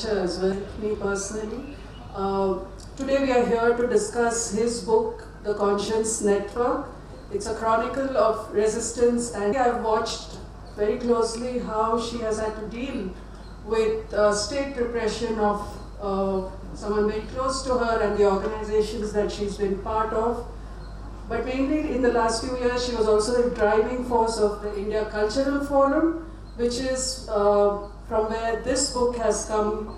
culture as well, me personally. Today we are here to discuss his book, The Conscience Network. It's a chronicle of resistance, and I've watched very closely how she has had to deal with state repression of someone very close to her and the organizations that she's been part of. But mainly in the last few years, she was also the driving force of the India Cultural Forum, which is from where this book has come,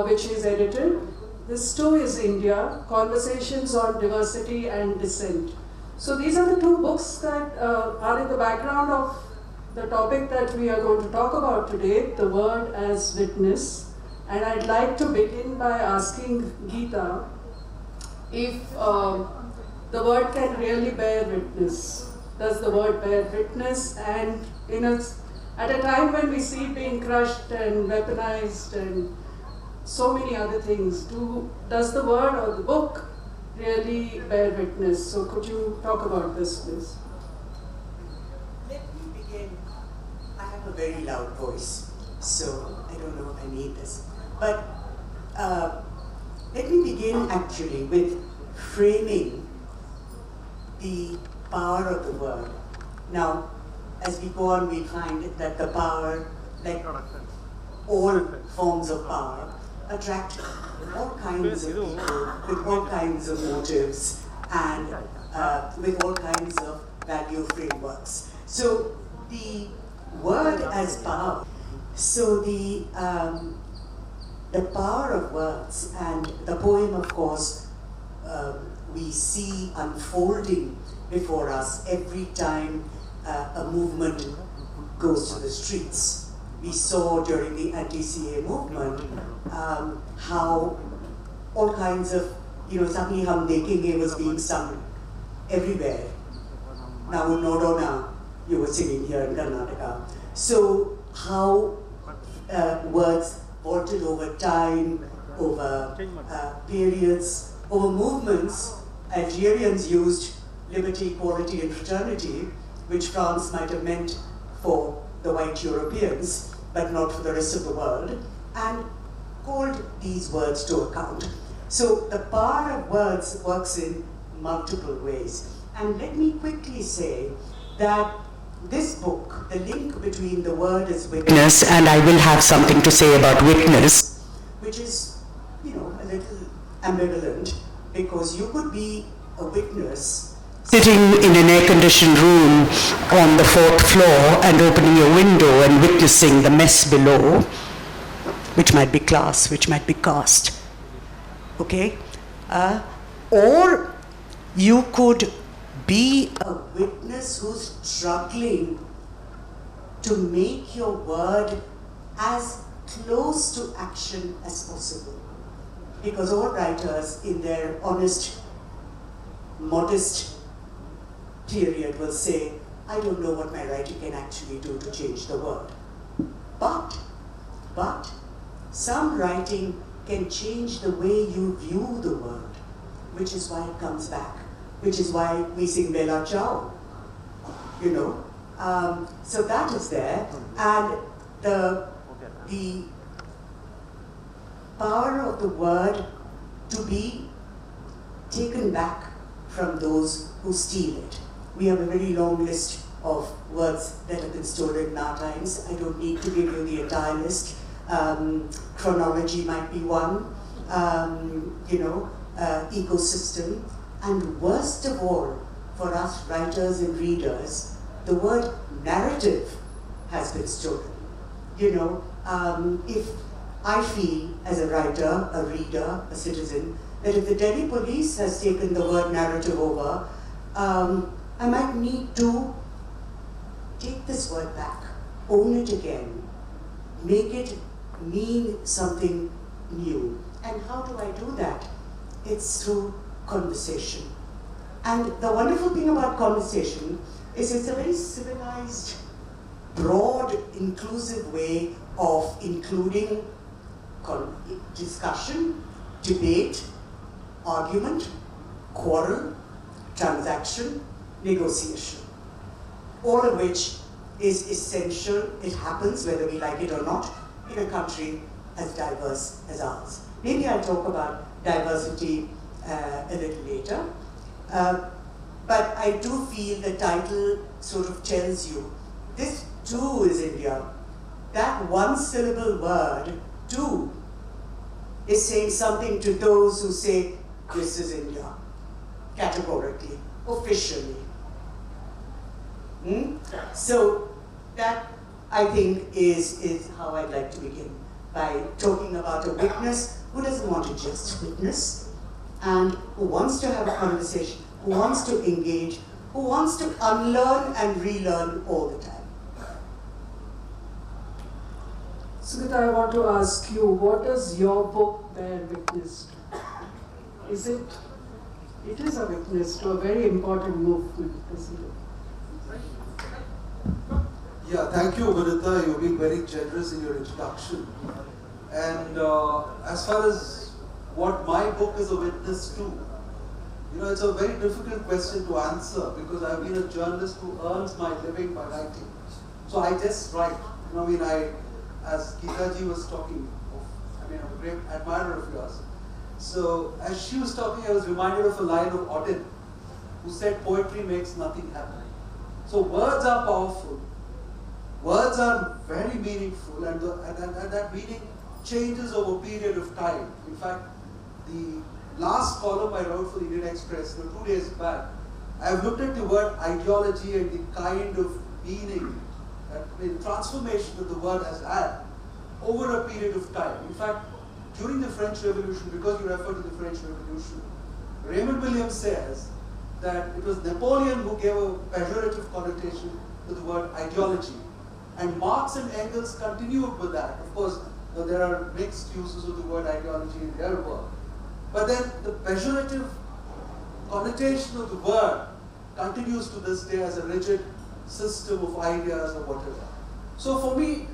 which is edited. This too is India, Conversations on Diversity and Dissent. So these are the two books that are in the background of the topic that we are going to talk about today, the word as witness. And I'd like to begin by asking Githa if the word can really bear witness. Does the word bear witness? And at a time when we see it being crushed and weaponized and so many other things, does the word or the book really bear witness? So could you talk about this, please? Let me begin. I have a very loud voice, so I don't know if I need this. But let me begin actually with framing the power of the word. Now, as we go on, we find that the power, like all forms of power, attract all kinds of people with all kinds of motives and with all kinds of value frameworks. So the word as power. So the power of words, and the poem, of course, we see unfolding before us every time a movement goes to the streets. We saw during the anti-CA movement how all kinds of, Sabni Hum Dekhenge was being sung everywhere. Now Nodona, you were singing here in Karnataka. So how words vaulted over time, over periods, over movements. Algerians used liberty, equality, and fraternity, which France might have meant for the white Europeans, but not for the rest of the world, and called these words to account. So the power of words works in multiple ways. And let me quickly say that this book, the link between the word as witness, and I will have something to say about witness, which is, a little ambivalent, because you could be a witness sitting in an air-conditioned room on the 4th floor and opening your window and witnessing the mess below, which might be class, which might be caste, okay? Or you could be a witness who's struggling to make your word as close to action as possible. Because all writers, in their honest, modest period, will say, I don't know what my writing can actually do to change the world. But some writing can change the way you view the world, which is why it comes back, which is why we sing Bella Ciao, So that is there, and the power of the word to be taken back from those who steal it. We have a very long list of words that have been stolen in our times. I don't need to give you the entire list. Chronology might be one, ecosystem, and worst of all, for us writers and readers, the word narrative has been stolen. If I feel as a writer, a reader, a citizen, that if the Delhi police has taken the word narrative over, I might need to take this word back, own it again, make it mean something new. And how do I do that? It's through conversation. And the wonderful thing about conversation is it's a very civilized, broad, inclusive way of including discussion, debate, argument, quarrel, transaction, negotiation. All of which is essential. It happens, whether we like it or not, in a country as diverse as ours. Maybe I'll talk about diversity a little later. But I do feel the title sort of tells you, this too is India. That one syllable word, too, is saying something to those who say, this is India, categorically, officially. So that, I think, is how I'd like to begin, by talking about a witness who doesn't want to just witness, and who wants to have a conversation, who wants to engage, who wants to unlearn and relearn all the time. Sugata, I want to ask you, what does your book bear witness to? It is a witness to a very important movement, isn't it? Yeah, thank you, Githa. You're being very generous in your introduction. And as far as what my book is a witness to, it's a very difficult question to answer, because I've been a journalist who earns my living by writing. So I just write. As Githa ji was talking, I'm a great admirer of yours. So as she was talking, I was reminded of a line of Auden, who said, poetry makes nothing happen. So words are powerful. Words are very meaningful, and that meaning changes over a period of time. In fact, the last column I wrote for the Indian Express, 2 days back, I've looked at the word ideology and the kind of meaning, the transformation that the word has had over a period of time. In fact, during the French Revolution, because you refer to the French Revolution, Raymond Williams says that it was Napoleon who gave a pejorative connotation to the word ideology. And Marx and Engels continued with that. Of course, there are mixed uses of the word ideology in their work. But then the pejorative connotation of the word continues to this day as a rigid system of ideas or whatever. So for me,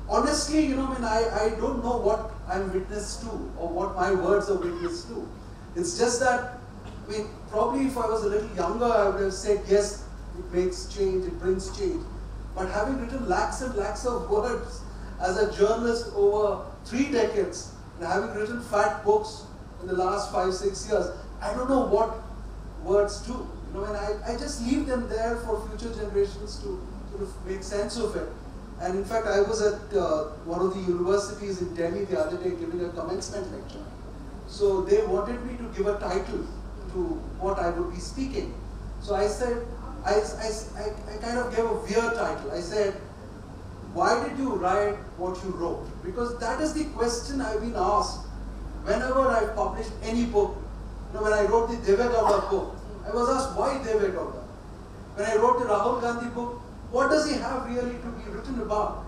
honestly, I don't know what I'm witness to or what my words are witness to. It's just that, probably if I was a little younger, I would have said, yes, it makes change, it brings change. But having written lakhs and lakhs of words as a journalist over 3 decades, and having written fat books in the last 5-6 years, I don't know what words do. I just leave them there for future generations to sort of make sense of it. And in fact, I was at one of the universities in Delhi the other day giving a commencement lecture. So they wanted me to give a title to what I would be speaking. So I said, I kind of gave a weird title. I said, why did you write what you wrote? Because that is the question I've been asked whenever I published any book. When I wrote the Deve Gowda book, I was asked, why Deve Gowda? When I wrote the Rahul Gandhi book, what does he have really to be written about?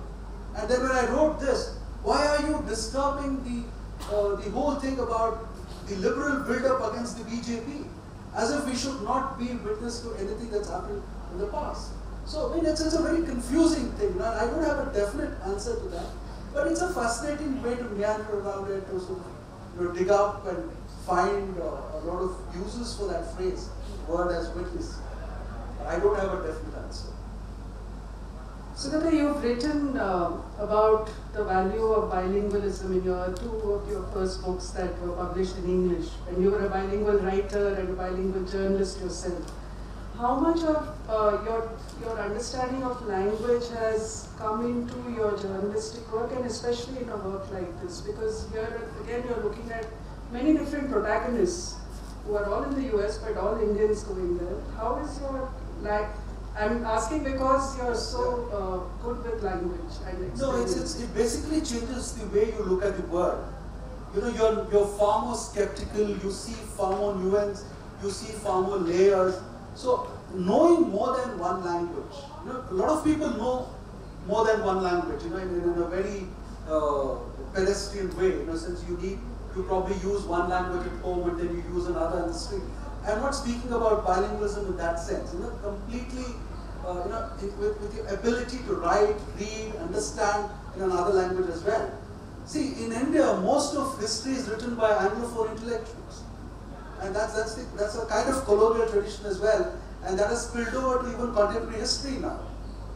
And then when I wrote this, why are you disturbing the whole thing about the liberal build-up against the BJP? As if we should not be witness to anything that's happened in the past. So it's a very confusing thing. And I don't have a definite answer to that. But it's a fascinating way to meander around it, to sort of dig up and find a lot of uses for that phrase, word as witness. I don't have a definite answer. Sugata, you've written about the value of bilingualism in two of your first books that were published in English. And you were a bilingual writer and a bilingual journalist yourself. How much of your understanding of language has come into your journalistic work, and especially in a work like this? Because here again you're looking at many different protagonists who are all in the US but all Indians going there. How is your I'm asking because you're so good with language and experience. No, it basically changes the way you look at the world. You're far more skeptical, you see far more nuance, you see far more layers. So knowing more than one language, a lot of people know more than one language, in a very pedestrian way, since you probably use one language at home and then you use another in the street. I'm not speaking about bilingualism in that sense, completely, with the ability to write, read, understand in another language as well. See, in India, most of history is written by Anglophone intellectuals. And that's a kind of colonial tradition as well, and that has spilled over to even contemporary history now.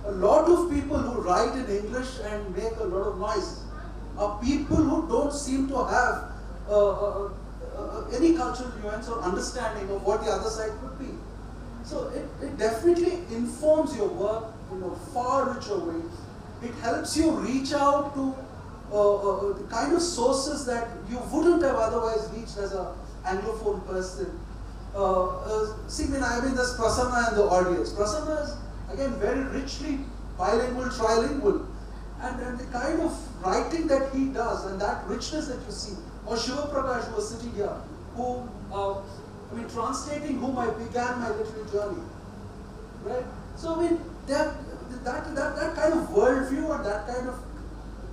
A lot of people who write in English and make a lot of noise are people who don't seem to have any cultural nuance or understanding of what the other side could be. So it definitely informs your work in a far richer way. It helps you reach out to the kind of sources that you wouldn't have otherwise reached as an Anglophone person. See, I mean, there's Prasanna in the audience. Prasanna is, again, very richly bilingual, trilingual. And the kind of writing that he does and that richness that you see, or Shiva Prakash, who was sitting here, who, translating whom I began my literary journey, right? So, I mean, that kind of worldview and that kind of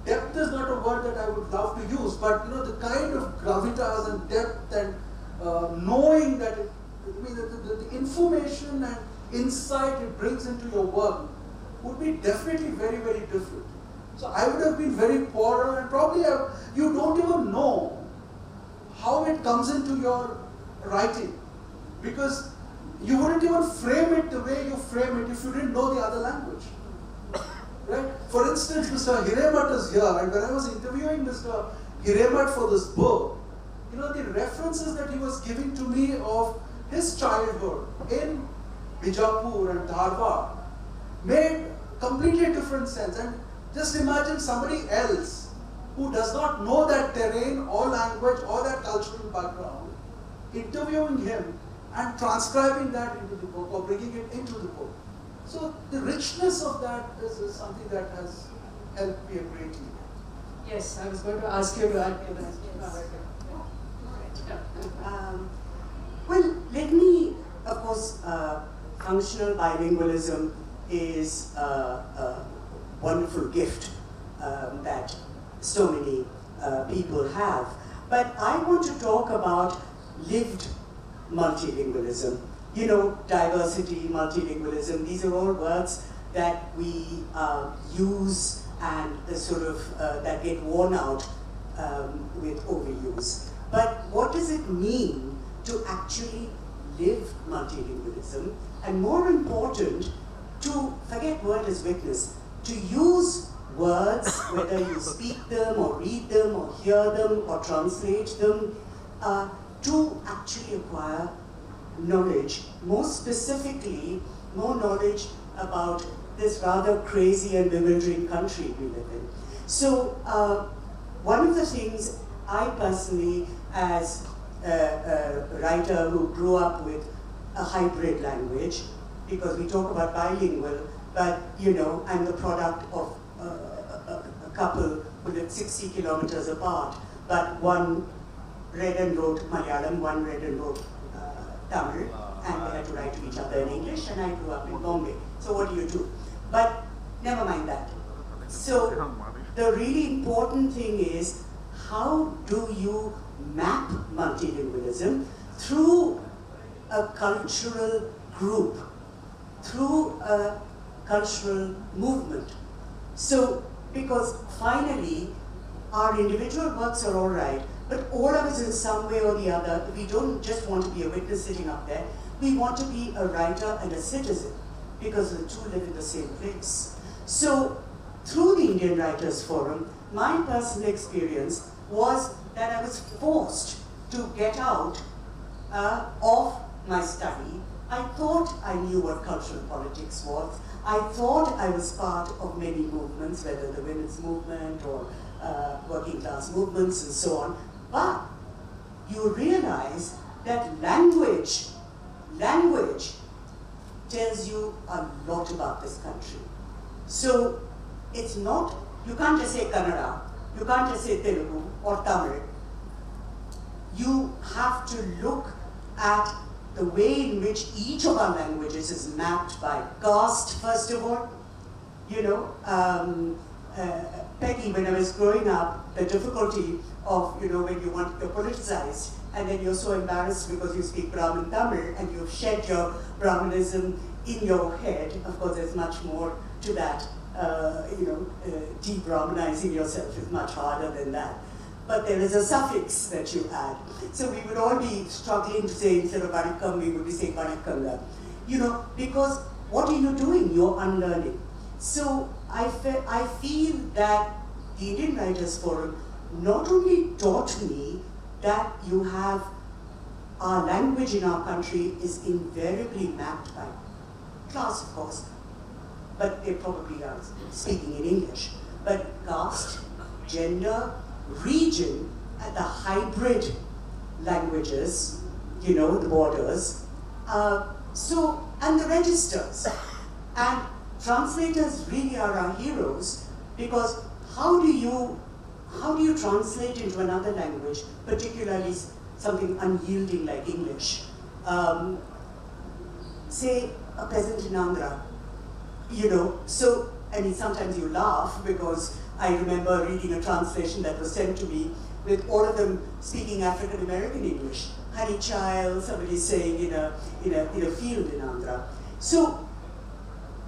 depth is not a word that I would love to use, but, the kind of gravitas and depth and knowing that the information and insight it brings into your work would be definitely very, very different. So I would have been very poorer, and probably you don't even know how it comes into your writing, because you wouldn't even frame it the way you frame it if you didn't know the other language. Right? For instance, Mr. Hiremat is here, and when I was interviewing Mr. Hiremat for this book, the references that he was giving to me of his childhood in Bijapur and Dharwad made completely different sense. And just imagine somebody else who does not know that terrain or language or that cultural background, interviewing him and transcribing that into the book or bringing it into the book. So the richness of that is something that has helped me a great deal. Yes, I was going to ask you to add to that. Well, let me, of course, functional bilingualism is a wonderful gift that so many people have. But I want to talk about lived multilingualism. Diversity, multilingualism, these are all words that we use and that get worn out with overuse. But what does it mean to actually live multilingualism? And more important, to forget word as witness, to use words, whether you speak them or read them or hear them or translate them, to actually acquire knowledge, more specifically, more knowledge about this rather crazy and bewildering country we live in. So one of the things I personally, as a writer who grew up with a hybrid language, because we talk about bilingual, but I'm the product of a couple who lived 60 kilometers apart, but one read and wrote Malayalam, one read and wrote Tamil, and they had to write to each other in English, and I grew up in Bombay. So what do you do? But never mind that. So the really important thing is, how do you map multilingualism through a cultural group, through a cultural movement? So, because finally, our individual works are all right, but all of us in some way or the other, we don't just want to be a witness sitting up there, we want to be a writer and a citizen, because the two live in the same place. So, through the Indian Writers Forum, my personal experience was that I was forced to get out of my study. I thought I knew what cultural politics was. I thought I was part of many movements, whether the women's movement or working class movements and so on. But you realize that language tells you a lot about this country. So it's not, you can't just say Kannada, you can't just say Telugu or Tamil. You have to look at the way in which each of our languages is mapped by caste, first of all. Peggy, when I was growing up, the difficulty of, when you're politicized, and then you're so embarrassed because you speak Brahmin Tamil, and you've shed your Brahminism in your head. Of course, there's much more to that. De-Brahminizing yourself is much harder than that. But there is a suffix that you add. So we would all be struggling to say, instead of Vanakkam, we would be saying Vanakkanga. Because what are you doing? You're unlearning. So I feel that the Indian Writers Forum not only taught me that you have our language in our country is invariably mapped by class, of course, but they probably are speaking in English, but caste, gender, region, and the hybrid languages, you know, the borders, and the registers. And translators really are our heroes, because how do you translate into another language, particularly something unyielding like English? Say a peasant in Andhra, you know, so, I mean, sometimes you laugh, because I remember reading a translation that was sent to me with all of them speaking African American English. Honey child, somebody saying in a field in Andhra. So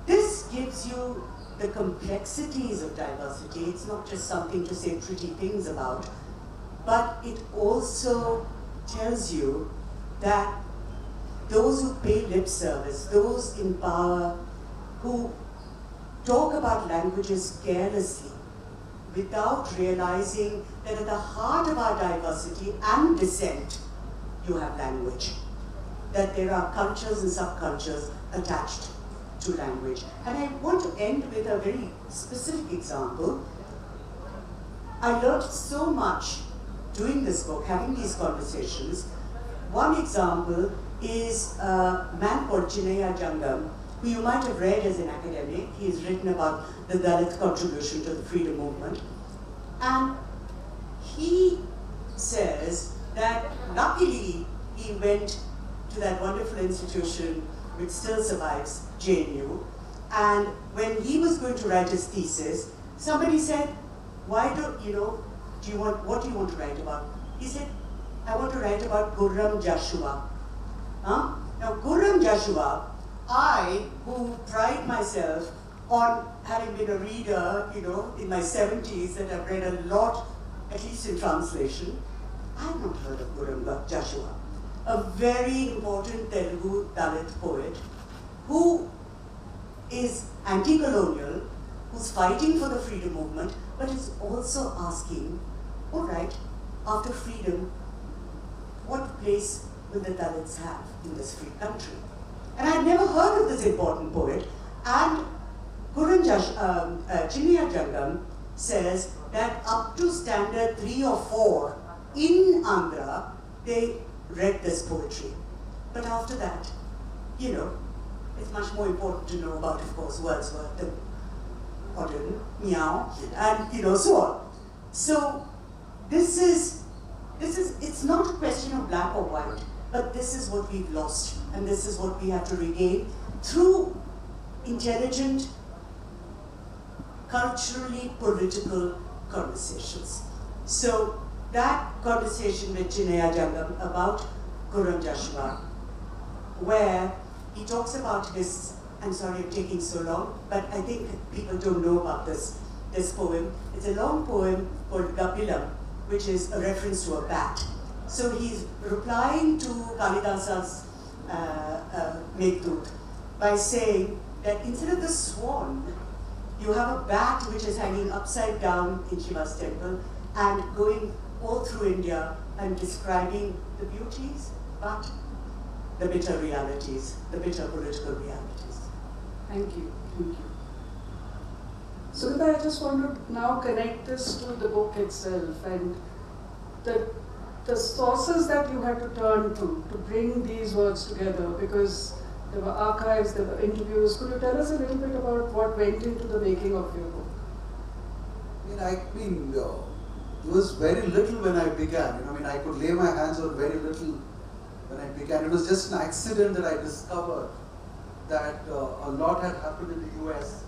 this gives you the complexities of diversity. It's not just something to say pretty things about, but it also tells you that those who pay lip service, those in power who talk about languages carelessly without realizing that at the heart of our diversity and dissent, you have language. That there are cultures and subcultures attached to language. And I want to end with a very specific example. I learned so much doing this book, having these conversations. One example is a man called Chinaya Jangam, who you might have read as an academic. He has written about the Dalit contribution to the freedom movement. And he says that luckily he went to that wonderful institution which still survives, JNU, and when he was going to write his thesis, somebody said, why don't, you know, what do you want to write about? He said, I want to write about Gurram Joshua. Huh? Now, Gurram Joshua, I, who pride myself on having been a reader, you know, in my 70s, that I've read a lot, at least in translation, I have not heard of Gurram Joshua, a very important Telugu Dalit poet who is anti-colonial, who's fighting for the freedom movement, but is also asking, all right, after freedom, what place will the Dalits have in this free country? And I'd never heard of this important poet, and Chinaya Jangam says that up to standard 3 or 4 in Andhra, they read this poetry. But after that, you know, it's much more important to know about, of course, Wordsworth and Auden, Meow, and, you know, so on. So it's not a question of black or white, but this is what we've lost, and this is what we have to regain through intelligent, culturally political conversations. So that conversation with Chinaya Jangam about Gurram Joshua, where he talks about his, I'm sorry I'm taking so long, but I think people don't know about this poem. It's a long poem called Gapilam, which is a reference to a bat. So he's replying to Kalidasa's Meghdut by saying that instead of the swan, you have a bat which is hanging upside down in Shiva's temple and going all through India and describing the beauties, but the bitter realities, the bitter political realities. Thank you. Thank you. Sugata, I just want to now connect this to the book itself and the sources that you had to turn to bring these works together, because there were archives, there were interviews. Could you tell us a little bit about what went into the making of your book? There was very little when I began. I could lay my hands on very little when I began. It was just an accident that I discovered that a lot had happened in the US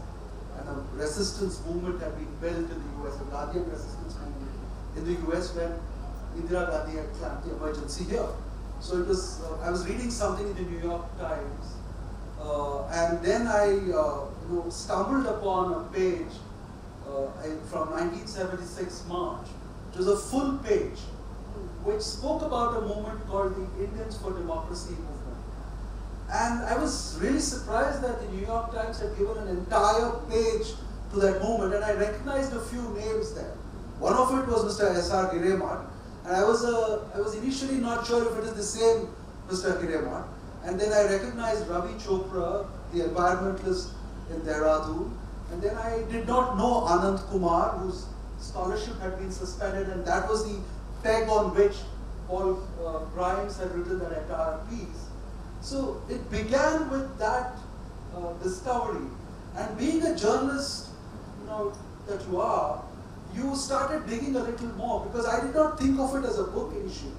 and a resistance movement had been built in the US, a Gandhian resistance movement in the US when Indira Gandhi had clamped the emergency here. So it was, I was reading something in the New York Times and then I stumbled upon a page from 1976 March. It was a full page which spoke about a movement called the Indians for Democracy movement. And I was really surprised that the New York Times had given an entire page to that movement, and I recognized a few names there. One of it was Mr. S.R. Hariharan, and I was initially not sure if it is the same Mr. Hariharan, and then I recognized Ravi Chopra, the environmentalist in Dehradun, and then I did not know Anand Kumar, whose scholarship had been suspended, and that was the peg on which Paul Grimes had written that entire piece. So it began with that discovery, and being a journalist, that you are, you started digging a little more, because I did not think of it as a book issue.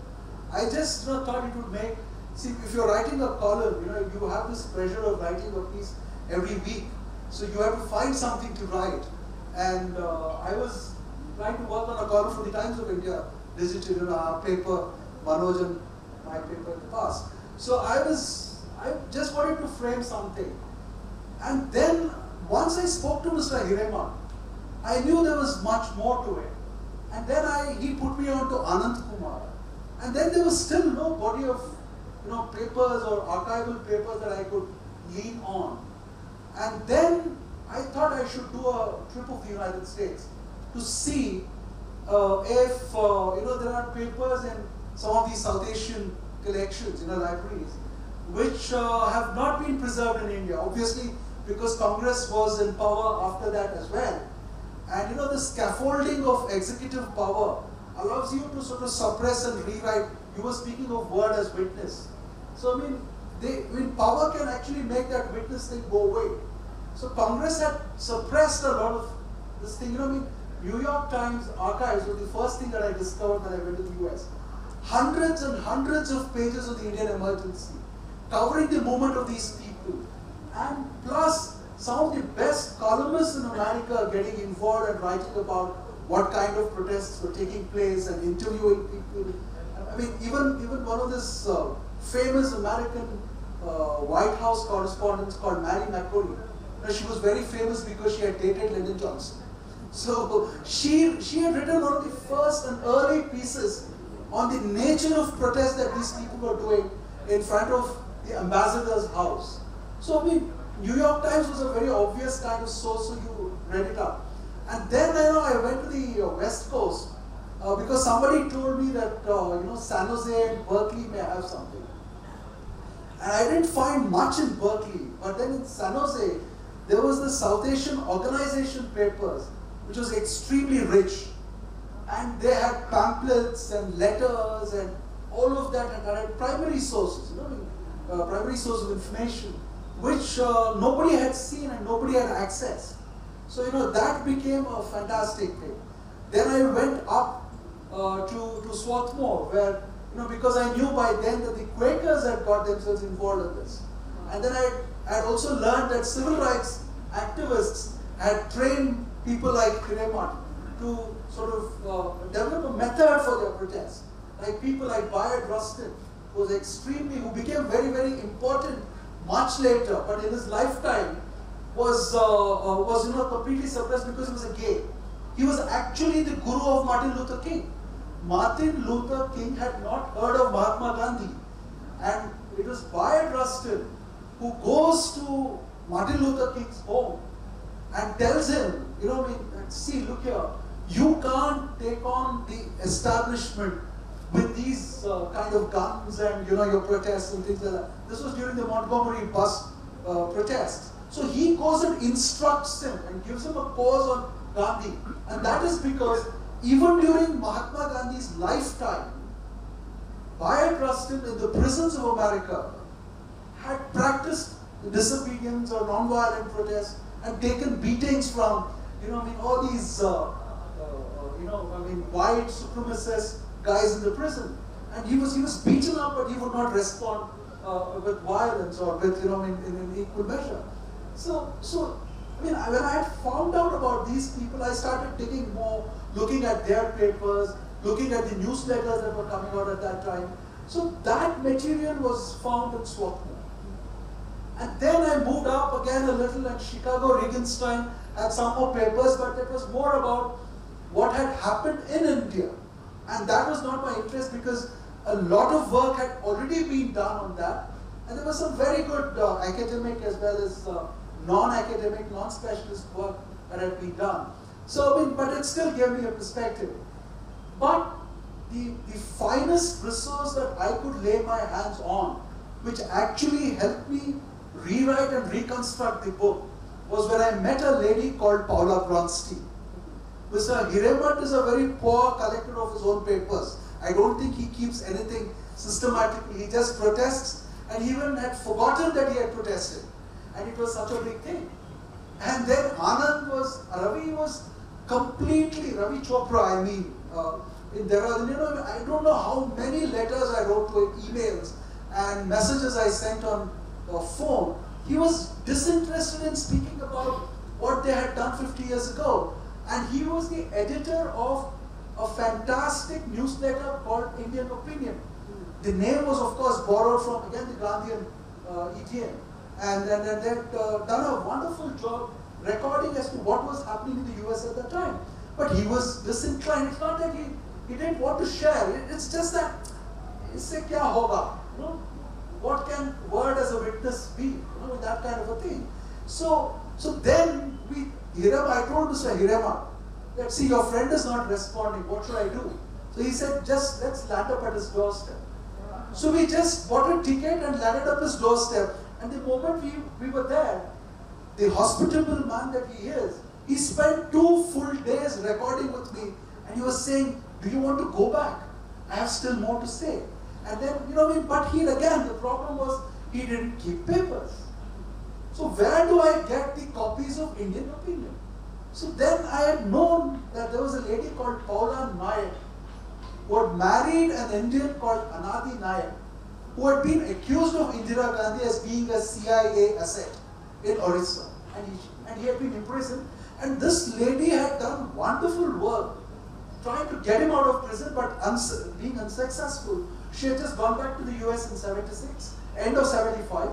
I just thought it would make, see, if you're writing a column, you have this pressure of writing a piece every week, so you have to find something to write. And I was trying to work on a column for the Times of India, digital, our paper, Manoj and my paper in the past. So I just wanted to frame something. And then once I spoke to Mr. Hariharan, I knew there was much more to it. And then he put me on to Anand Kumar. And then there was still no body of papers or archival papers that I could lean on. And then I thought I should do a trip of the United States to see if there are papers in some of these South Asian collections, libraries, which have not been preserved in India. Obviously, because Congress was in power after that as well. And the scaffolding of executive power allows you to sort of suppress and rewrite. You were speaking of word as witness. So power can actually make that witness thing go away. So Congress had suppressed a lot of this thing. New York Times archives was the first thing that I discovered when I went to the US. Hundreds and hundreds of pages of the Indian emergency, covering the movement of these people. And plus, some of the best columnists in America getting involved and writing about what kind of protests were taking place and interviewing people. Even one of this famous American White House correspondents called Mary McCurry. She was very famous because she had dated Lyndon Johnson. So she had written one of the first and early pieces on the nature of protest that these people were doing in front of the ambassador's house. So New York Times was a very obvious kind of source, so you read it up. And then I went to the West Coast because somebody told me that San Jose and Berkeley may have something. And I didn't find much in Berkeley, but then in San Jose there was the South Asian Organization papers, which was extremely rich. And they had pamphlets and letters and all of that, and had primary sources, primary source of information, which nobody had seen and nobody had access. So that became a fantastic thing. Then I went up to Swarthmore, where because I knew by then that the Quakers had got themselves involved in this. And then I had also learned that civil rights activists had trained people like Hariharan to sort of develop a method for their protests. Like people like Bayard Rustin, who became very, very important much later, but in his lifetime was completely suppressed because he was a gay. He was actually the guru of Martin Luther King. Martin Luther King had not heard of Mahatma Gandhi, and it was Bayard Rustin who goes to Martin Luther King's home and tells him, see, look here, you can't take on the establishment with these kind of guns and your protests and things like that. This was during the Montgomery bus protests. So he goes and instructs him and gives him a course on Gandhi. And that is because even during Mahatma Gandhi's lifetime, Bayard Rustin in the prisons of America had practiced disobedience or non-violent protest and taken beatings from, all these, white supremacist guys in the prison. And he was beaten up, but he would not respond with violence or with, in an equal measure. So when I had found out about these people, I started digging more, looking at their papers, looking at the newsletters that were coming out at that time. So that material was found in Swarthmore. And then I moved up again a little, and Chicago Regenstein had some more papers, but it was more about what had happened in India. And that was not my interest because a lot of work had already been done on that. And there was some very good academic as well as non-academic, non-specialist work that had been done. So, I mean, but it still gave me a perspective. But the finest resource that I could lay my hands on, which actually helped me rewrite and reconstruct the book, was when I met a lady called Paula Bronstein. Mr. Hariharan is a very poor collector of his own papers. I don't think he keeps anything systematically. He just protests, and he even had forgotten that he had protested. And it was such a big thing. And then Ravi was completely, Ravi Chopra, I mean, I don't know how many letters I wrote to him, emails and messages I sent on phone. He was disinterested in speaking about what they had done 50 years ago. And he was the editor of a fantastic newsletter called Indian Opinion. The name was, of course, borrowed from, again, the Gandhian ETN. And they'd done a wonderful job recording as to what was happening in the US at the time. But he was disinclined. It's not that he didn't want to share. It's just that, isse kya hoga? You know, what can word as a witness be? You know, that kind of a thing. So then I told Mr. Hariharan that, see, your friend is not responding. What should I do? So he said, just let's land up at his doorstep. So we just bought a ticket and landed up his doorstep. And the moment we were there, the hospitable man that he is, he spent 2 full days recording with me, and he was saying, do you want to go back? I have still more to say. And then, but the problem was he didn't keep papers. So where do I get the copies of Indian Opinion? So then I had known that there was a lady called Paula Nayak, who had married an Indian called Anadi Nayak, who had been accused of Indira Gandhi as being a CIA asset in Orissa. And he had been imprisoned. And this lady had done wonderful work trying to get him out of prison, but being unsuccessful. She had just gone back to the US in 76, end of 75,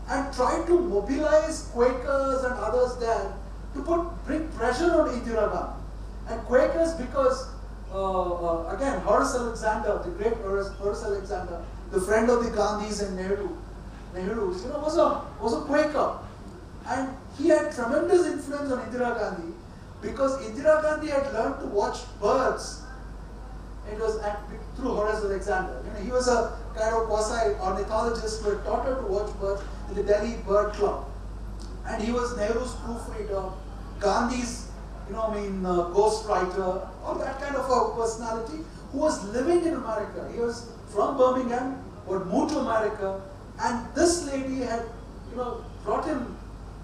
and tried to mobilize Quakers and others there to bring pressure on Indira Gandhi. And Quakers, because again, Horace Alexander, the great Horace Alexander, the friend of the Gandhis and Nehru's, was a Quaker. And he had tremendous influence on Indira Gandhi because Indira Gandhi had learned to watch birds. It was through Horace Alexander. He was a kind of quasi-ornithologist who had taught her to watch birds in the Delhi Bird Club. And he was Nehru's proofreader, Gandhi's, ghostwriter, all that kind of a personality who was living in America. He was from Birmingham, but moved to America. And this lady had, brought him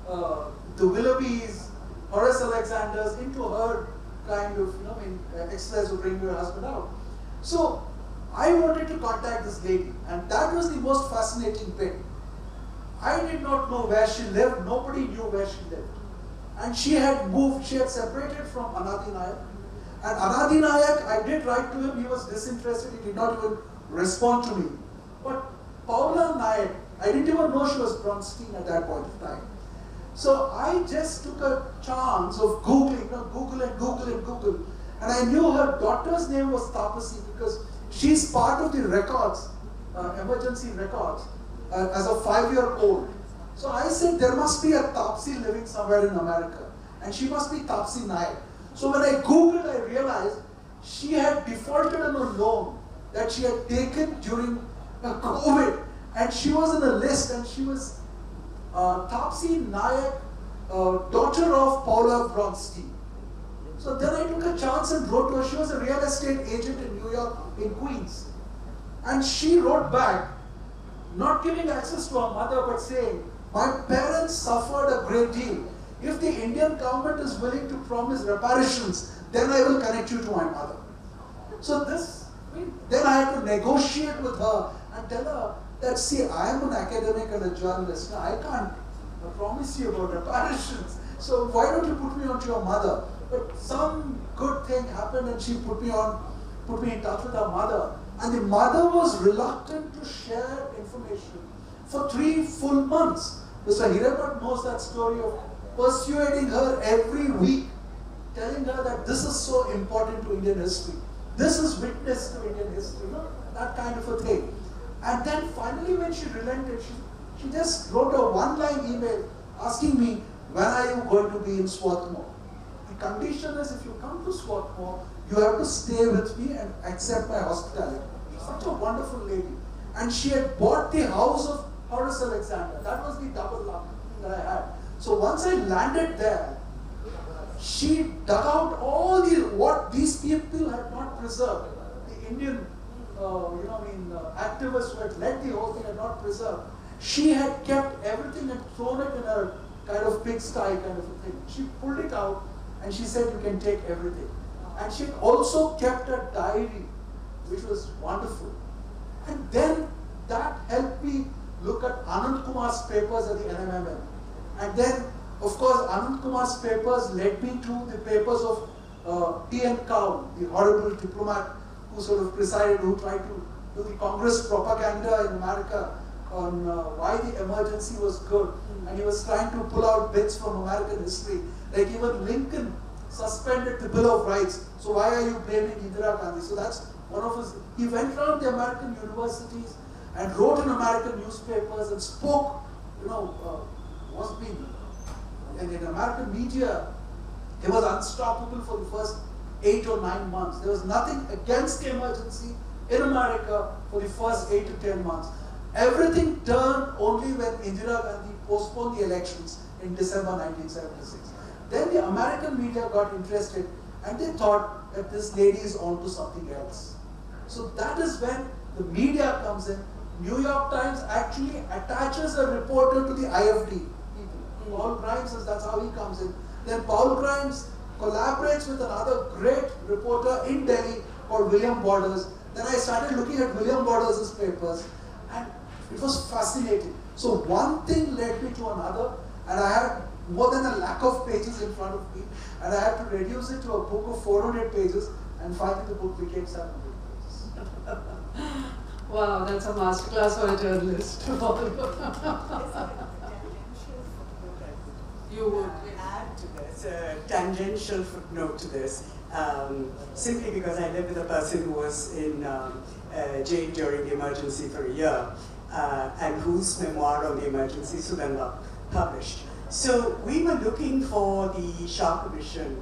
the Willoughbys, Horace Alexanders into her kind of, exercise to bring your husband out. So I wanted to contact this lady, and that was the most fascinating bit. I did not know where she lived, nobody knew where she lived. And she had moved, she had separated from Anadi Nayak. And Anadi Nayak, I did write to him, he was disinterested, he did not even respond to me. But Paula Nayak, I didn't even know she was Bronstein at that point of time. So I just took a chance of Googling, Google. And I knew her daughter's name was Tapasi because she's part of the records, emergency records, as a 5-year-old. So I said, there must be a Tapsi living somewhere in America. And she must be Tapsi Nayak. So when I Googled, I realized she had defaulted on a loan that she had taken during COVID. And she was in a list, and she was Tapsi Nayak, daughter of Paula Bronstein. So then I took a chance and wrote to her. She was a real estate agent in New York, in Queens. And she wrote back, not giving access to her mother, but saying, my parents suffered a great deal. If the Indian government is willing to promise reparations, then I will connect you to my mother. So then I had to negotiate with her and tell her that, see, I am an academic and a journalist. Now, I can't promise you about reparations. So why don't you put me on to your mother? But some good thing happened and she put me in touch with her mother. And the mother was reluctant to share information for 3 full months. Mr. Hariharan knows that story of persuading her every week, telling her that this is so important to Indian history. This is witness to Indian history, that kind of a thing. And then finally when she relented, she just wrote a 1-line email asking me, when are you going to be in Swarthmore? the condition is if you come to Swarthmore, you have to stay with me and accept my hospitality. Such a wonderful lady. And she had bought the house of Horace Alexander. That was the double luck that I had. So once I landed there, she dug out all what these people had not preserved. The Indian, activists who had led the whole thing had not preserved. She had kept everything and thrown it in a kind of pigsty kind of a thing. She pulled it out and she said, you can take everything. And she also kept a diary, which was wonderful. And then that helped me look at Anand Kumar's papers at the NMMN. And then, of course, Anand Kumar's papers led me to the papers of T.N. Cow, the horrible diplomat who sort of presided, who tried to do the Congress propaganda in America on why the emergency was good. And he was trying to pull out bits from American history. Like even Lincoln suspended the Bill of Rights. So why are you blaming Indira Gandhi? So that's one of his, he went around the American universities and wrote in American newspapers and spoke, and in American media, he was unstoppable for the first 8 or 9 months. There was nothing against the emergency in America for the first 8 to 10 months. Everything turned only when Indira Gandhi postponed the elections in December 1976. Then the American media got interested and they thought that this lady is onto something else. So that is when the media comes in. New York Times actually attaches a reporter to the IFD people. Paul Grimes says that's how he comes in. Then Paul Grimes collaborates with another great reporter in Delhi called William Borders. Then I started looking at William Borders' papers and it was fascinating. So one thing led me to another and I had more than a lakh of pages in front of me and I had to reduce it to a book of 400 pages and finally the book became 700 pages. Wow, that's a masterclass for a journalist. You would add to this, a tangential footnote to this, simply because I live with a person who was in jail during the emergency for a year, and whose memoir on the emergency Sugata published. So we were looking for the Shah Commission,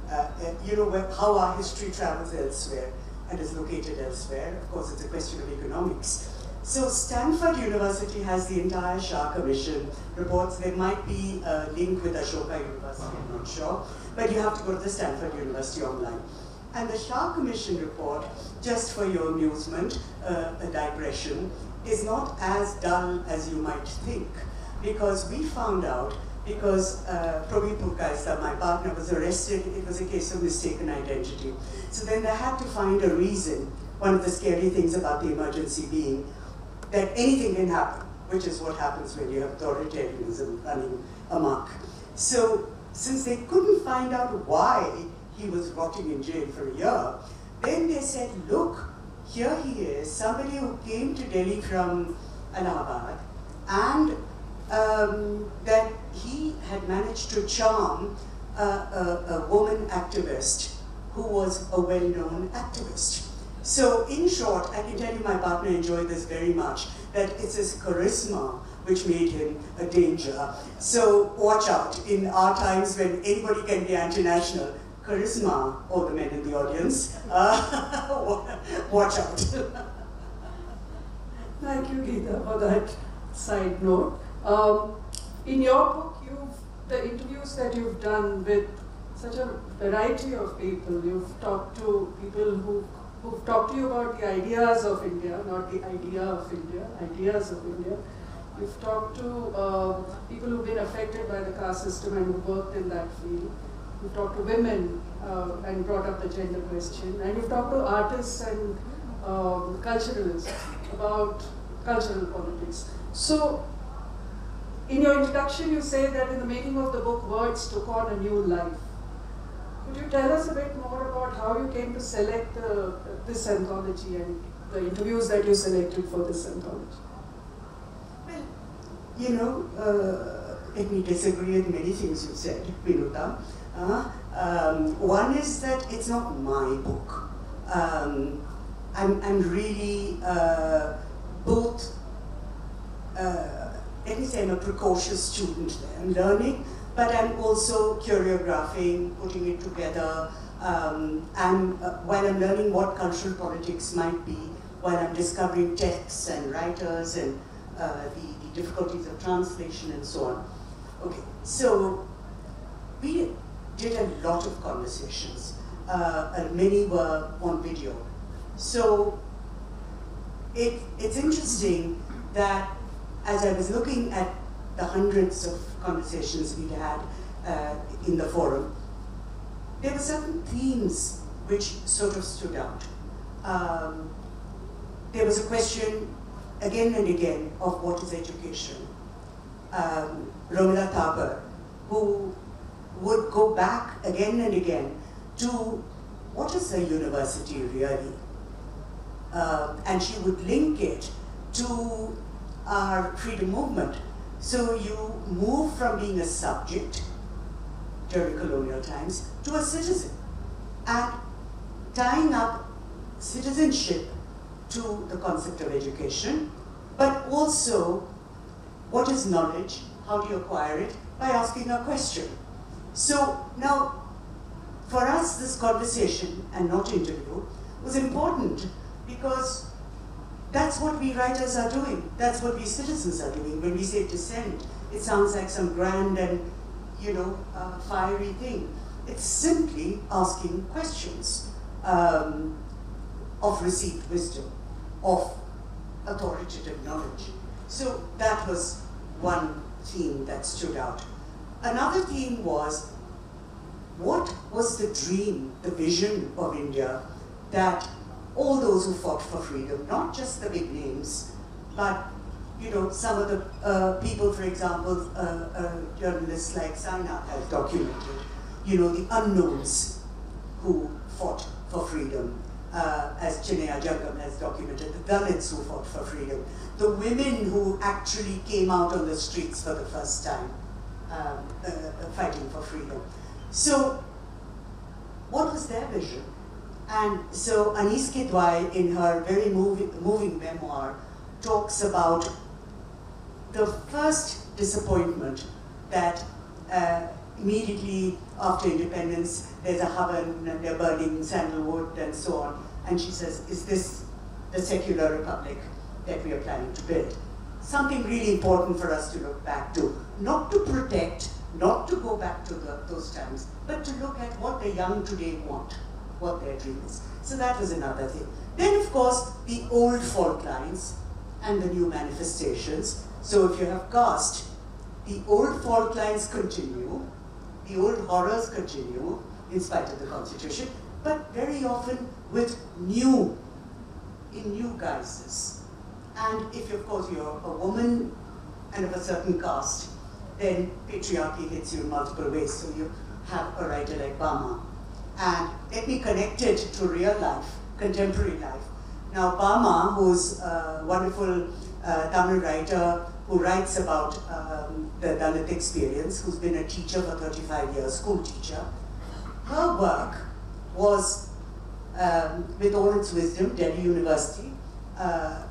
how our history travels elsewhere and is located elsewhere. Of course, it's a question of economics. So Stanford University has the entire Shah Commission reports. There might be a link with Ashoka University, I'm not sure, but you have to go to the Stanford University online. And the Shah Commission report, just for your amusement, a digression, is not as dull as you might think, because we found out, because Praveer Purkaisa, my partner, was arrested. It was a case of mistaken identity. So then they had to find a reason, one of the scary things about the emergency being that anything can happen, which is what happens when you have authoritarianism running amok. So since they couldn't find out why he was rotting in jail for a year, then they said, look, here he is, somebody who came to Delhi from Allahabad, and that he had managed to charm a woman activist who was a well-known activist. So in short, I can tell you my partner enjoyed this very much, that it's his charisma which made him a danger. So watch out, in our times when anybody can be anti-national, charisma, all the men in the audience, watch out. Thank you, Githa, for that side note. In your book, the interviews that you've done with such a variety of people, you've talked to people who've talked to you about the ideas of India, not the idea of India, ideas of India. You've talked to people who've been affected by the caste system and who've worked in that field. You've talked to women and brought up the gender question. And you've talked to artists and culturalists about cultural politics. So, in your introduction, you say that in the making of the book, words took on a new life. Could you tell us a bit more about how you came to select this anthology and the interviews that you selected for this anthology? Well, let me disagree with many things you said, Vinuta. One is that it's not my book. I'm really both, let me say I'm a precocious student there. I'm learning but I'm also choreographing, putting it together. While I'm learning what cultural politics might be, while I'm discovering texts and writers and the difficulties of translation and so on. Okay, so we did a lot of conversations. Many were on video. So it's interesting that as I was looking at the hundreds of conversations we'd had in the forum, there were certain themes which sort of stood out. There was a question again and again of what is education. Romila Thapar, who would go back again and again to what is a university really? And she would link it to our freedom movement. So you move from being a subject during colonial times to a citizen, and tying up citizenship to the concept of education, but also what is knowledge, how do you acquire it, by asking a question. So now, for us, this conversation, and not interview, was important because that's what we writers are doing. That's what we citizens are doing. When we say dissent, it sounds like some grand and, fiery thing. It's simply asking questions of received wisdom, of authoritative knowledge. So that was one theme that stood out. Another theme was, what was the dream, the vision of India that all those who fought for freedom, not just the big names, but some of the people, for example, journalists like Sainath has documented, the unknowns who fought for freedom, as Chinaya Jangam has documented, the Dalits who fought for freedom, the women who actually came out on the streets for the first time, fighting for freedom. So, what was their vision? And so Anis Kidwai, in her very moving memoir, talks about the first disappointment that immediately after independence, there's a Havan and they're burning sandalwood and so on. And she says, is this the secular republic that we are planning to build? Something really important for us to look back to. Not to protect, not to go back to those times, but to look at what the young today want, what their dream is. So that was another thing. Then, of course, the old fault lines and the new manifestations. So if you have caste, the old fault lines continue, the old horrors continue, in spite of the constitution, but very often with new guises. And if, of course, you're a woman and of a certain caste, then patriarchy hits you in multiple ways. So you have a writer like Bama. And let me connect it to real life, contemporary life. Now, Bama, who's a wonderful Tamil writer who writes about the Dalit experience, who's been a teacher for 35 years, school teacher, her work was, with all its wisdom, Delhi University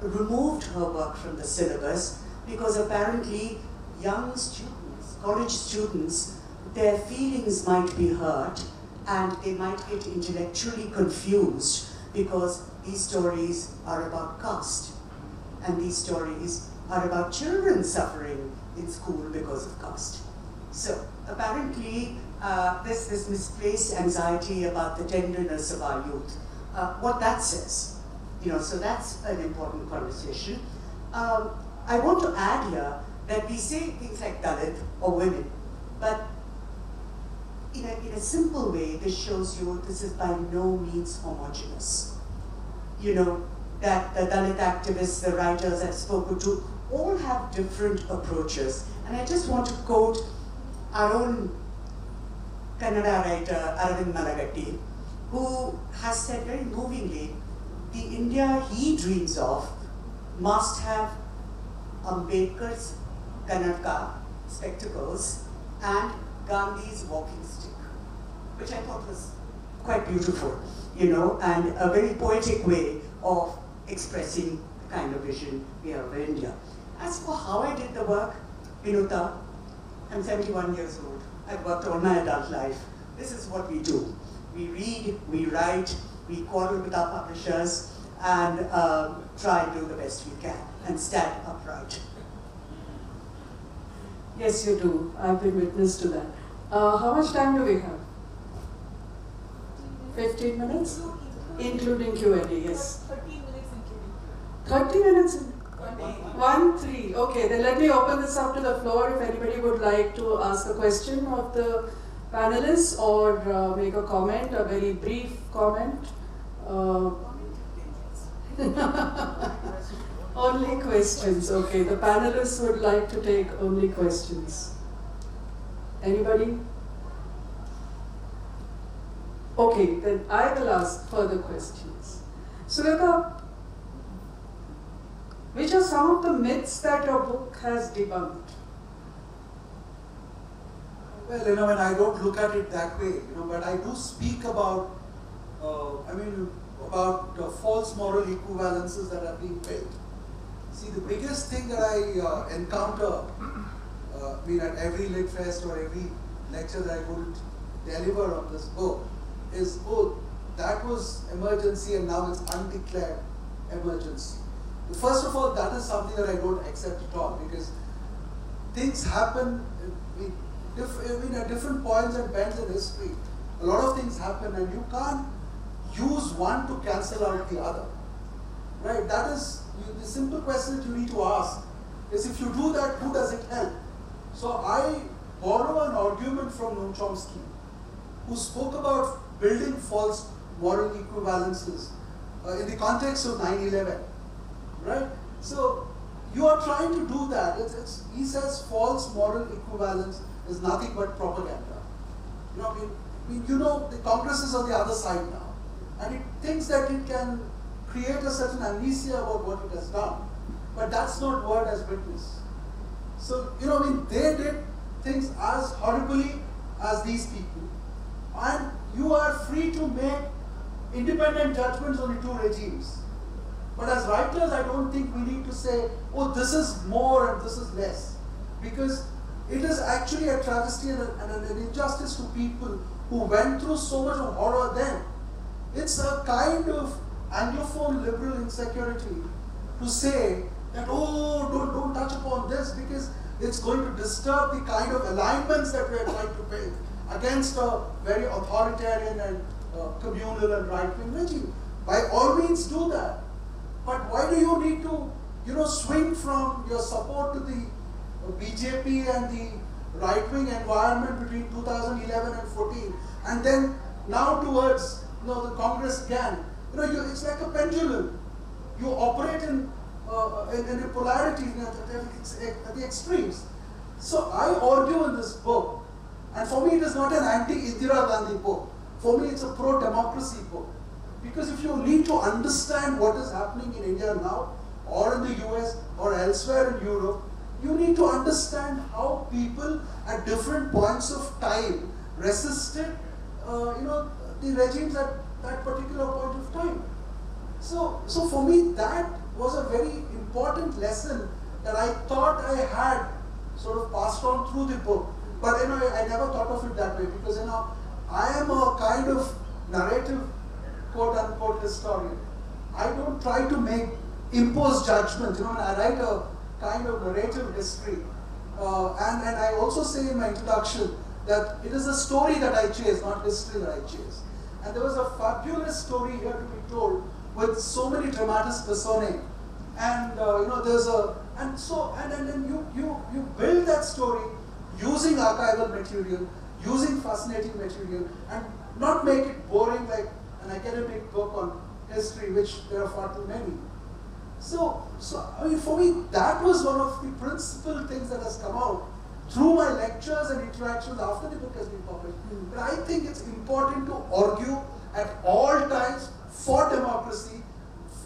removed her work from the syllabus because apparently young students, college students, their feelings might be hurt and they might get intellectually confused because these stories are about caste and these stories are about children suffering in school because of caste. So apparently there's this misplaced anxiety about the tenderness of our youth. What that says, so that's an important conversation. I want to add here that we say things like Dalit or women, but in a simple way, this shows you this is by no means homogeneous. That the Dalit activists, the writers I've spoken to, all have different approaches. And I just want to quote our own Kannada writer, Aravind Malagatti, who has said very movingly, the India he dreams of must have Ambedkar's Kannadka, spectacles, and Gandhi's walking stick, which I thought was quite beautiful, and a very poetic way of expressing the kind of vision we have of India. As for how I did the work, Vinuta, I'm 71 years old. I've worked all my adult life. This is what we do. We read, we write, we quarrel with our publishers, and try and do the best we can, and stand upright. Yes, you do. I've been witness to that. How much time do we have? 15 minutes? Including Q&A, yes. 13 minutes including. 30 minutes? 1, 3. Okay, then let me open this up to the floor if anybody would like to ask a question of the panelists or make a comment, a very brief comment. Only questions, okay. The panelists would like to take only questions. Anybody? Okay, then I will ask further questions. Sugata, which are some of the myths that your book has debunked? Well, and I don't look at it that way, but I do speak about, about false moral equivalences that are being built. See, the biggest thing that I encounter, at every Lit Fest or every lecture that I go to deliver on this book is, that was emergency and now it's undeclared emergency. First of all, that is something that I don't accept at all, because things happen at different points and bends in history. A lot of things happen and you can't use one to cancel out the other. Right? That is the simple question that you need to ask is, if you do that, who does it help? So I borrow an argument from Noam Chomsky, who spoke about building false moral equivalences in the context of 9/11. Right? So you are trying to do that. He says false moral equivalence is nothing but propaganda. The Congress is on the other side now, and it thinks that it can create a certain amnesia about what it has done, but that's not word as witness. So they did things as horribly as these people, and you are free to make independent judgments on the two regimes. But as writers, I don't think we need to say, this is more and this is less. Because it is actually a travesty and an injustice to people who went through so much of horror then. It's a kind of Anglophone liberal insecurity to say that, don't touch upon this because it's going to disturb the kind of alignments that we are trying to build against a very authoritarian and communal and right-wing regime. By all means do that. But why do you need to, swing from your support to the BJP and the right-wing environment between 2011 and 14, and then now towards the Congress gang? It's like a pendulum. You operate in a polarity at the extremes. So I argue in this book, and for me it is not an anti-Indira Gandhi book. For me it's a pro-democracy book. Because if you need to understand what is happening in India now, or in the US, or elsewhere in Europe, you need to understand how people at different points of time resisted, the regimes at that particular point of time. So for me, that was a very important lesson that I thought I had sort of passed on through the book. But I never thought of it that way, because I am a kind of narrative, quote-unquote, historian. I don't try to impose judgment. I write a kind of narrative history. And I also say in my introduction that it is a story that I chase, not history that I chase. And there was a fabulous story here to be told with so many dramatis personae. And then you build that story using archival material, using fascinating material, and not make it boring like an academic book on history, which there are far too many. So for me, that was one of the principal things that has come out through my lectures and interactions after the book has been published. But I think it's important to argue at all times for democracy,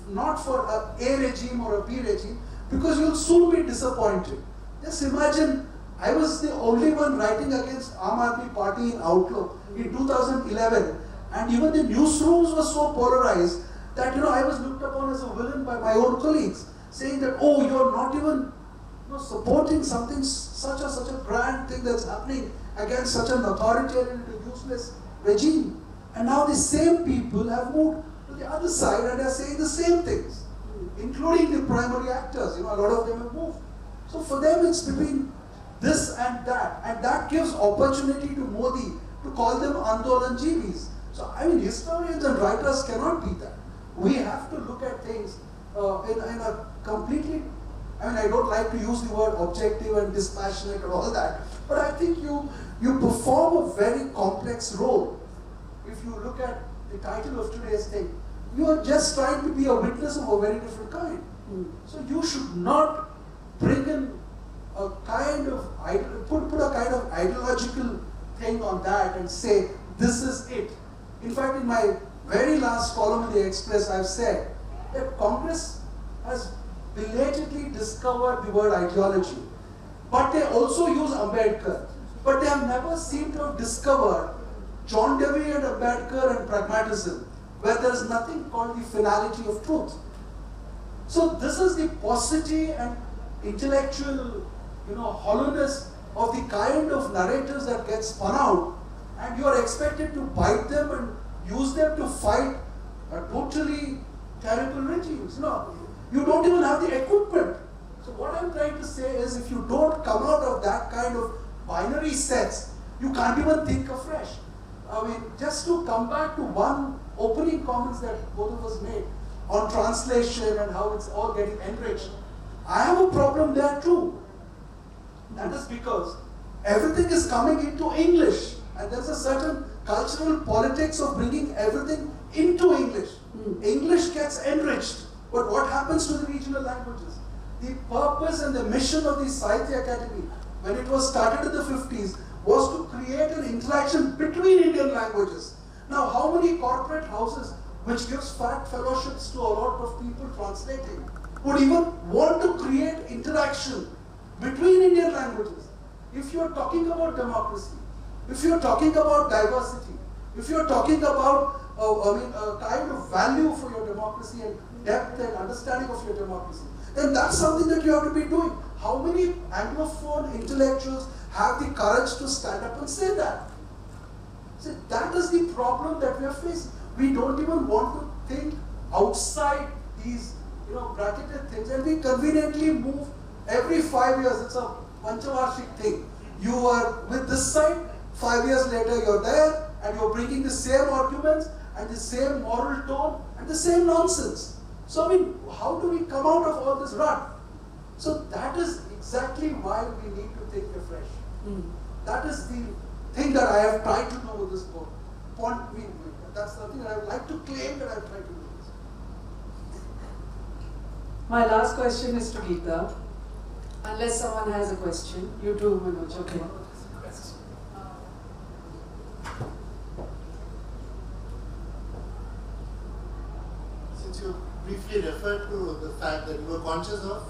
not for a regime or a B regime, because you'll soon be disappointed. Just imagine, I was the only one writing against Aam Aadmi Party in Outlook in 2011, and even the newsrooms were so polarized that I was looked upon as a villain by my own colleagues, saying that, you're not even supporting something such a grand thing that's happening against such an authoritarian and useless regime. And now the same people have moved to the other side and are saying the same things, including the primary actors. A lot of them have moved. So for them it's between this and that gives opportunity to Modi to call them Andolanjeevis. So historians and writers cannot be that. We have to look at things in a completely, I don't like to use the word objective and dispassionate and all that, but I think you perform a very complex role. If you look at the title of today's thing, you are just trying to be a witness of a very different kind. So you should not bring in a kind of, put a kind of ideological thing on that and say, this is it. In fact, in my very last column in the Express, I've said that Congress has belatedly discovered the word ideology. But they also use Ambedkar. But they have never seemed to have discovered John Dewey and Ambedkar and pragmatism, where there is nothing called the finality of truth. So this is the paucity and intellectual, hollowness of the kind of narratives that get spun out, and you are expected to bite them and use them to fight a totally terrible regimes. You don't even have the equipment. So what I'm trying to say is, if you don't come out of that kind of binary sets, you can't even think afresh. Just to come back to one opening comments that both of us made on translation and how it's all getting enriched, I have a problem there too. That is because everything is coming into English, and there's a certain cultural politics of bringing everything into English. English gets enriched, but what happens to the regional languages? The purpose and the mission of the Sahitya Academy, when it was started in the 50s, was to create an interaction between Indian languages. Now, how many corporate houses, which gives fat fellowships to a lot of people translating, would even want to create interaction between Indian languages? If you are talking about democracy, if you are talking about diversity, if you are talking about a kind of value for your democracy and depth and understanding of your democracy, then that's something that you have to be doing. How many Anglophone intellectuals have the courage to stand up and say that? So that is the problem that we are facing. We don't even want to think outside these bracketed things, and we conveniently move every 5 years. It's a Panchavarshik thing. You are with this side, 5 years later you're there, and you're bringing the same arguments and the same moral tone and the same nonsense. So how do we come out of all this rut? So that is exactly why we need to think afresh. That is the thing that I have tried to do with this book. That's something that I would like to claim that I have tried to do this. My last question is to Githa. Unless someone has a question. You too, Manoj. Okay. Since you briefly referred to the fact that you were conscious of,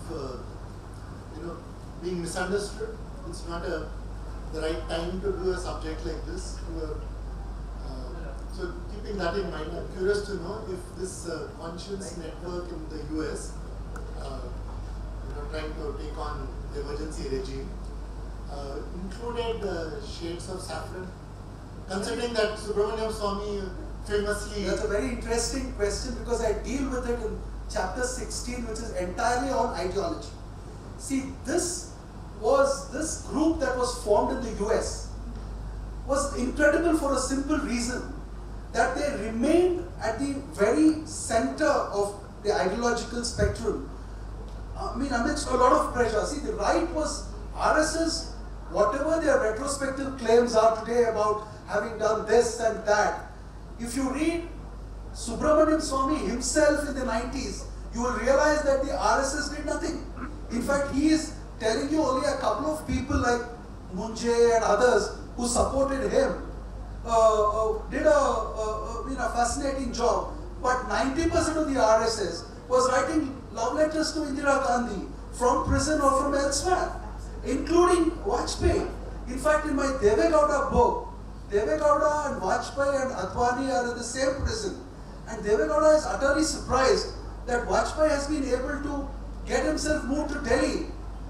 being misunderstood, it's not the right time to do a subject like this. So keeping that in mind, I'm curious to know if this conscience network in the US, trying to take on the emergency regime, included shades of saffron, considering that Subramaniam Swami famously... That's a very interesting question, because I deal with it in chapter 16, which is entirely on ideology. See, this group that was formed in the US was incredible for a simple reason, that they remained at the very center of the ideological spectrum. Amidst a lot of pressure. See, the right was RSS, whatever their retrospective claims are today about having done this and that. If you read Subramaniam Swami himself in the 90s, you will realize that the RSS did nothing. In fact, he is telling you only a couple of people like Munjay and others who supported him did a fascinating job. But 90% of the RSS was writing love letters to Indira Gandhi from prison or from elsewhere, including Vajpayee. In fact, in my Deve Gowda book, Deve Gowda and Vajpayee and Advani are in the same prison. And Deve Gowda is utterly surprised that Vajpayee has been able to get himself moved to Delhi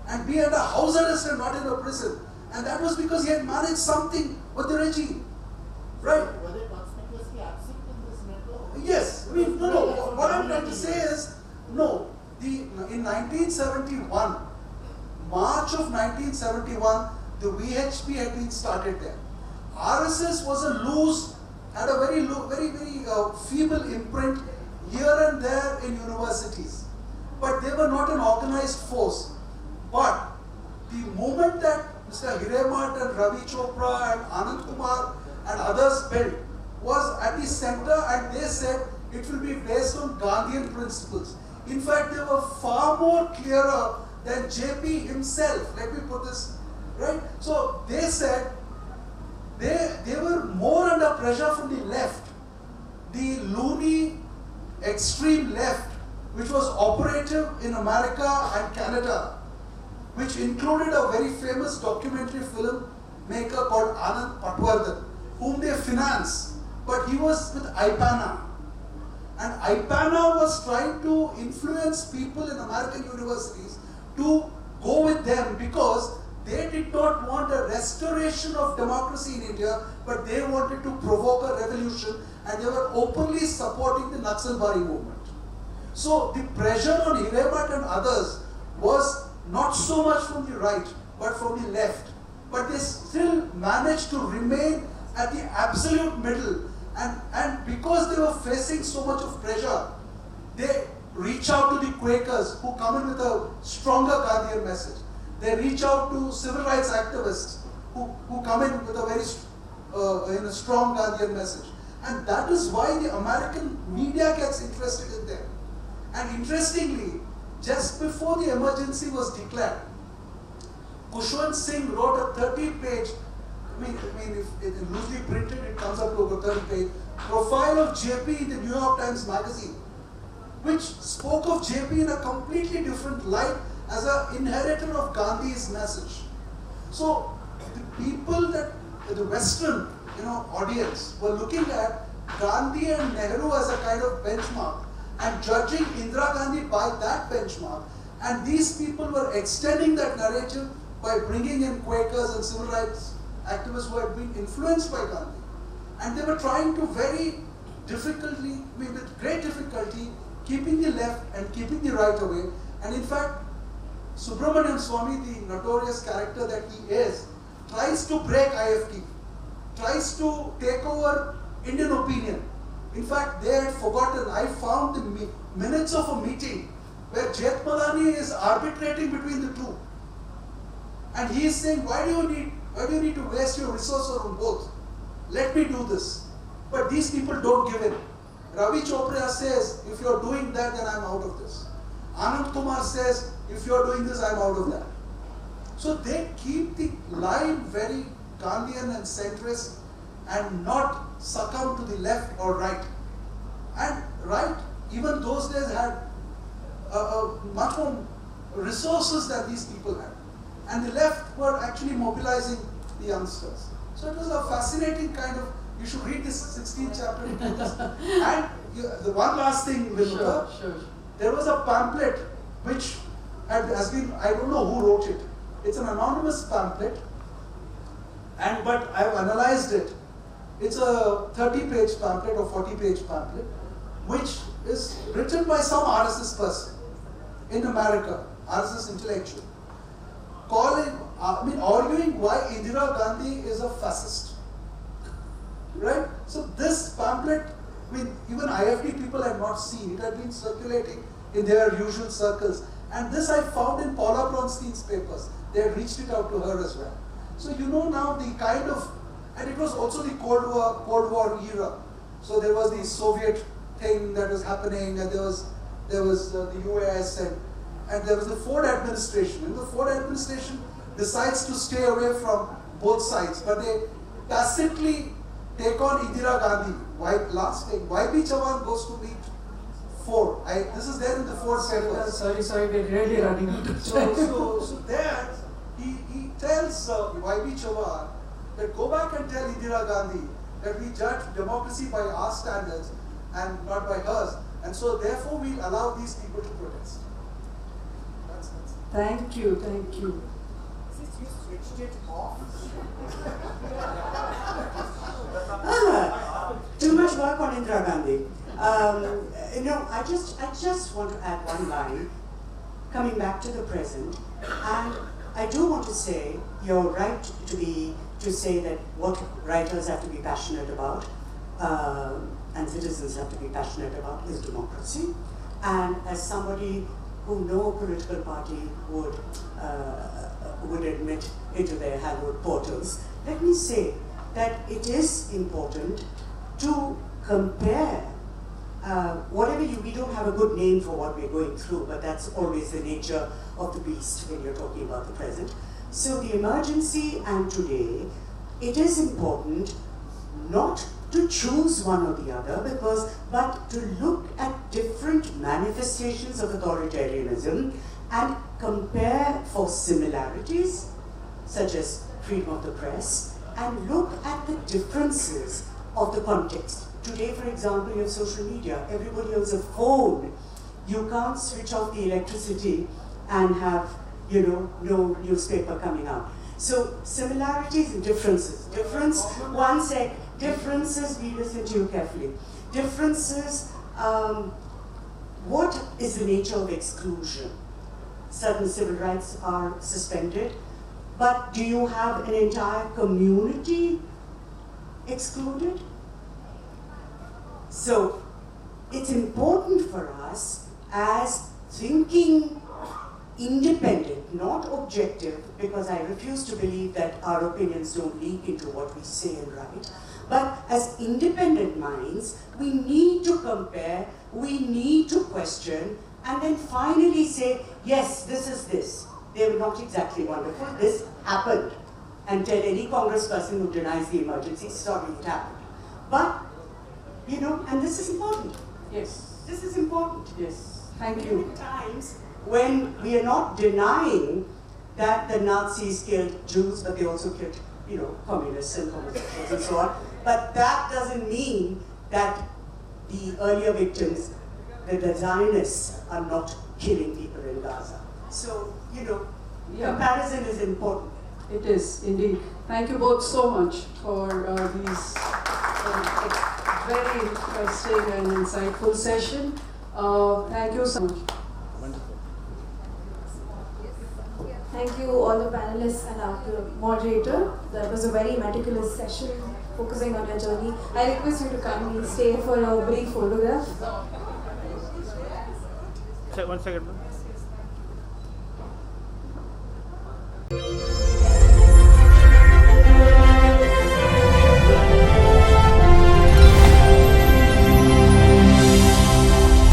and be under house arrest and not in a prison. And that was because he had managed something with the regime. Right? Were they conspicuously absent in this network? Yes. I mean, no. What I'm trying to say is, no. In 1971, March of 1971, the VHP had been started there. RSS was a loose, had a very feeble imprint here and there in universities. But they were not an organized force. But the moment that Mr. Hariharan and Ravi Chopra and Anand Kumar and others built was at the center, and they said it will be based on Gandhian principles. In fact, they were far more clearer than JP himself. Let me put this right. So they said they were more under pressure from the left, the loony extreme left, which was operative in America and Canada, which included a very famous documentary film maker called Anand Patwardhan, whom they financed, but he was with IPANA. And IPANA was trying to influence people in American universities to go with them because they did not want a restoration of democracy in India, but they wanted to provoke a revolution, and they were openly supporting the Naxalbari movement. So the pressure on Hariharan and others was not so much from the right, but from the left. But they still managed to remain at the absolute middle. And because they were facing so much of pressure, they reach out to the Quakers who come in with a stronger Gandhian message. They reach out to civil rights activists who come in with a very strong Gandhian message. And that is why the American media gets interested in them. And interestingly, just before the emergency was declared, Khushwant Singh wrote a 30-page, if it's loosely printed, it comes up to over 30-page, profile of JP in the New York Times Magazine, which spoke of JP in a completely different light as an inheritor of Gandhi's message. So the people the Western audience were looking at Gandhi and Nehru as a kind of benchmark and judging Indira Gandhi by that benchmark. And these people were extending that narrative by bringing in Quakers and civil rights activists who had been influenced by Gandhi. And they were trying to with great difficulty, keeping the left and keeping the right away. And in fact, Subramaniam Swamy, the notorious character that he is, tries to break IFT, tries to take over Indian opinion. In fact, they had forgotten, I found the minutes of a meeting where Jethmalani is arbitrating between the two. And he is saying, why do you need to waste your resources on both? Let me do this. But these people don't give in. Ravi Chopra says, if you're doing that, then I'm out of this. Anand Kumar says, if you're doing this, I'm out of that. So they keep the line very Gandhian and centrist and not succumb to the left or right. And right, even those days had much more resources than these people had. And the left were actually mobilizing the youngsters. So it was a fascinating kind of, you should read this 16th chapter. And the one last thing, Vinuta, Sure. there was a pamphlet which has been, I don't know who wrote it. It's an anonymous pamphlet, but I've analyzed it. It's a 30-page pamphlet or 40-page pamphlet, which is written by some RSS person in America, RSS intellectual, arguing why Indira Gandhi is a fascist. Right? So this pamphlet, even IFT people had not seen. It had been circulating in their usual circles. And this I found in Paula Bronstein's papers. They had reached it out to her as well. So you know now the kind of, and it was also the Cold War era. So there was the Soviet thing that was happening, and there was the US, and there was the Ford administration. And the Ford administration decides to stay away from both sides, but they tacitly take on Indira Gandhi. Last thing, YB Chavan goes to meet Ford. This is there in the Ford papers. Sorry, we're really running out of time. So there, he tells YB Chavan that go back and tell Indira Gandhi that we judge democracy by our standards and not by hers. And so therefore we allow these people to protest. That's Thank you. You switched it off? Too much work on Indira Gandhi. No, I just want to add one line, coming back to the present, and I do want to say you're right to say that what writers have to be passionate about and citizens have to be passionate about is democracy. And as somebody who no political party would admit into their hallowed portals, let me say that it is important to compare we don't have a good name for what we're going through, but that's always the nature of the beast when you're talking about the present. So the emergency and today, it is important not to choose one or the other, but to look at different manifestations of authoritarianism and compare for similarities, such as freedom of the press, and look at the differences of the context. Today, for example, you have social media. Everybody has a phone. You can't switch off the electricity and have, no newspaper coming out. So similarities and differences. Differences, we listen to you carefully. Differences, what is the nature of exclusion? Certain civil rights are suspended, but do you have an entire community excluded? So it's important for us as thinking independent, not objective, because I refuse to believe that our opinions don't leak into what we say and write, but as independent minds, we need to compare, we need to question, and then finally say, yes, this is this. They were not exactly wonderful, this happened. And tell any congressperson who denies the emergency, sorry, it happened. But, and this is important. Yes. This is important. Yes. Thank you. At times when we are not denying that the Nazis killed Jews, but they also killed, communists and homosexuals and so on. But that doesn't mean that the earlier victims, the Zionists, are not killing people in Gaza. So, comparison is important. It is, indeed. Thank you both so much for these very interesting and insightful session. Thank you so much. Thank you all the panelists and our moderator. That was a very meticulous session focusing on your journey. I request you to kindly stay for a brief photograph. 1 second.